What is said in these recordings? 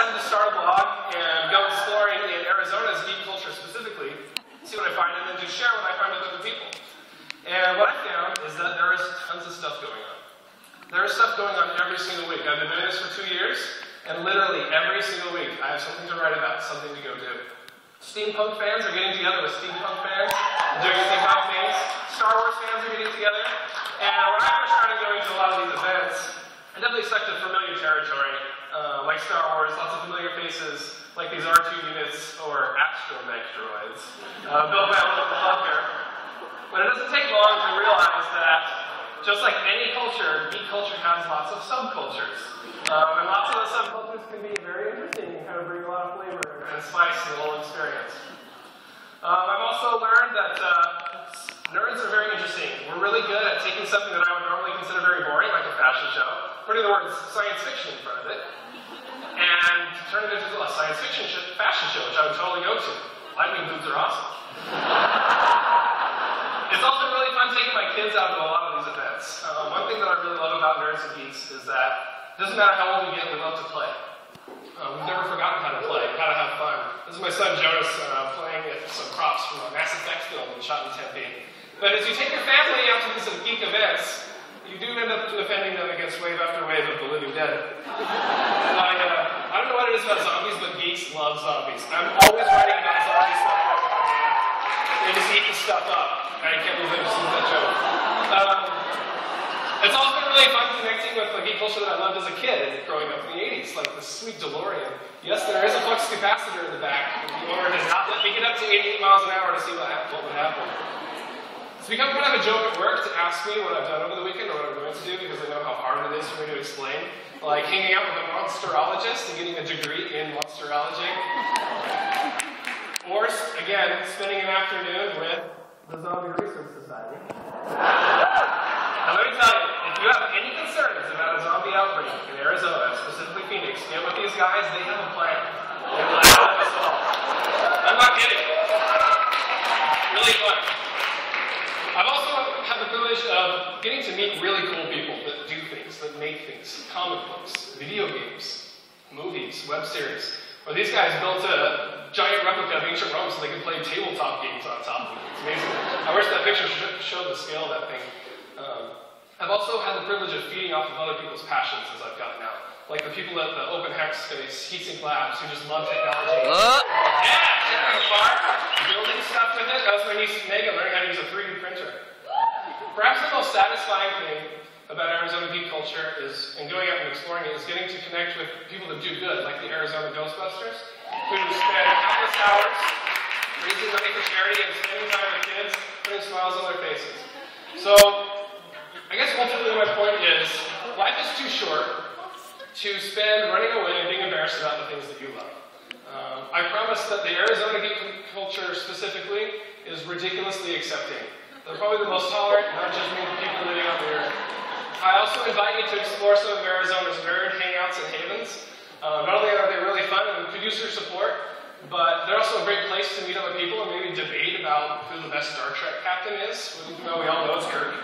decided to start a blog and go exploring in Arizona's geek culture specifically, see what I find, and then to share what I find with other people. And what I found is that there is tons of stuff going on. There is stuff going on every single week. I've been doing this for 2 years, and literally every single week I have something to write about, something to go do. Steampunk fans are getting together with steampunk fans, doing steampunk things. Star Wars fans are getting together. And when I first started going to a lot of these events, I definitely stuck to familiar territory, like Star Wars, lots of familiar faces, like these R2 units or astromech droids, built by a local bunker. But it doesn't take long to realize that, just like any culture, geek culture has lots of subcultures. And lots of those subcultures can be very interesting and kind of bring a lot of flavor and spice to the whole experience. I've also learned that nerds are very interesting. We're really good at taking something that I would normally consider very boring, like a fashion show, putting the word science fiction in front of it, and turn it into a science fiction fashion show, which I would totally go to. Lightning boobs are awesome. It's also really fun taking my kids out to a lot of these events. One thing that I really love about Nerds and Geeks is that it doesn't matter how old we get, we love to play. We've never forgotten how to play, how to have fun. This is my son Jonas playing with some props from a Mass Effect film shot in Tempe. But as you take your family out to these geek events, you do end up defending them against wave after wave of the living dead. I don't know what it is about zombies, but geeks love zombies. I'm always writing about zombie stuff. They just eat the stuff up. I can't believe I just used that joke. It's also been really fun connecting with the geek culture that I loved as a kid growing up in the 80s, like the sweet DeLorean. Yes, there is a flux capacitor in the back. The owner does not let me get up to 88 miles an hour to see what would happen. It's become kind of a joke at work to ask me what I've done over the weekend or what I'm going to do because they know how hard it is for me to explain. Like hanging out with a monsterologist and getting a degree in monsterology. Or, again, spending an afternoon with the Zombie Research Society. Now let me tell you, if you have any concerns about a zombie outbreak in Arizona, specifically Phoenix, get with these guys, they have a plan. They will help us all. I'm not kidding. Really fun. I've also had the privilege of getting to meet really cool people that do things, that make things, comic books, video games, movies, web series. Where these guys built a giant replica of ancient Rome so they could play tabletop games on top of it. It's amazing. I wish that picture showed the scale of that thing. I've also had the privilege of feeding off of other people's passions as I've gotten out. Like the people at the Open-Hex heat sink labs who just love technology. Building stuff with it. That was my niece Megan learning how to use a 3D printer. Perhaps the most satisfying thing about Arizona geek culture is, and going out and exploring it, is getting to connect with people that do good, like the Arizona Ghostbusters, who spend countless hours raising money for charity and spending time with kids, putting smiles on their faces. So, I guess ultimately my point is, life is too short to spend running away and being embarrassed about the things that you love. I promise that the Arizona geek culture specifically is ridiculously accepting. They're probably the most tolerant, not judging people living on the earth. I also invite you to explore some of Arizona's nerd hangouts and havens. Not only are they really fun and could use your support, but they're also a great place to meet other people and maybe debate about who the best Star Trek captain is, even though we all know it's Kirk.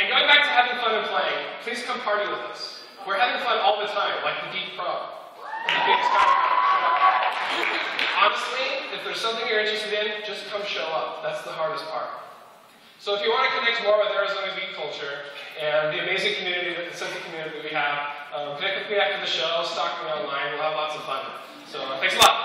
And going back to having fun and playing, please come party with us. We're having fun all the time, like the Geek Prom. Honestly, if there's something you're interested in, just come show up. That's the hardest part. So if you want to connect more with Arizona geek culture and the amazing community, the sense of community that we have, connect with me after the show, stalk me online, we'll have lots of fun. So thanks a lot.